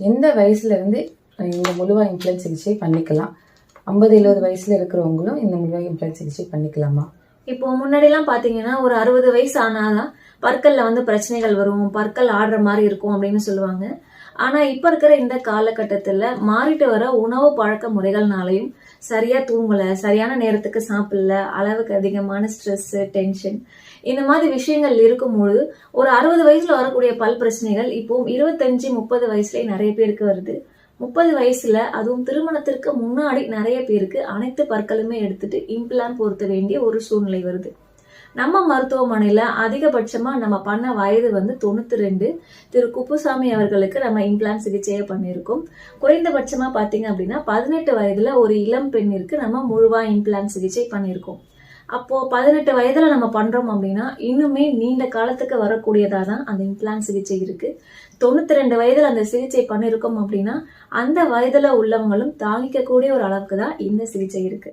எந்த வயசுலேருந்து இந்த முழுவாய் இம்ப்ளான்ட் சிகிச்சை பண்ணிக்கலாம்? 50-70 வயசில் இருக்கிறவங்களும் இந்த முழுவாய் இம்ப்ளான்ட் சிகிச்சை பண்ணிக்கலாமா? இப்போ முன்னாடிலாம் பார்த்தீங்கன்னா ஒரு 60 வயசு ஆனாதான் பற்கள்ல பிரச்சனைகள் வரும், பற்கள் ஆடுற மாதிரி இருக்கும் அப்படின்னு சொல்லுவாங்க. ஆனா இப்ப இருக்கிற இந்த காலகட்டத்துல மாறிட்டு வர உணவு பழக்க முறைகள்னாலையும் சரியா தூங்கல, சரியான நேரத்துக்கு சாப்பிடல, அளவுக்கு அதிகமான ஸ்ட்ரெஸ், டென்ஷன் இந்த மாதிரி விஷயங்கள் இருக்கும்போது ஒரு 60 வயசுல வரக்கூடிய பல் பிரச்சனைகள் இப்போ 25-30 வயசுலயே நிறைய பேருக்கு வருது. 30 வயசுல அதுவும் திருமணத்திற்கு முன்னாடி நிறைய பேருக்கு அனைத்து பற்களுமே எடுத்துட்டு இம்ப்ளான்ட் பொருத்த வேண்டிய ஒரு சூழ்நிலை வருது. நம்ம மருத்துவமனையில அதிகபட்சமா நம்ம பண்ண வயது 92. திரு குப்புசாமி அவர்களுக்கு நம்ம இம்ப்ளான்ட் சிகிச்சையை பண்ணியிருக்கோம். குறைந்தபட்சமா பாத்தீங்க அப்படின்னா 18 வயதுல ஒரு இளம் பெண்ணிற்கு நம்ம முழுவா இம்ப்ளான்ட் சிகிச்சை பண்ணியிருக்கோம். அப்போ 18 வயதுல நம்ம பண்றோம் அப்படின்னா இன்னுமே நீண்ட காலத்துக்கு வரக்கூடியதா தான் அந்த இம்ப்ளான்ட் சிகிச்சை இருக்கு. 92 வயதுல அந்த சிகிச்சை பண்ணியிருக்கோம் அப்படின்னா அந்த வயதுல உள்ளவங்களும் தாங்கிக்க கூடிய ஒரு அளவுக்கு தான் இந்த சிகிச்சை இருக்கு.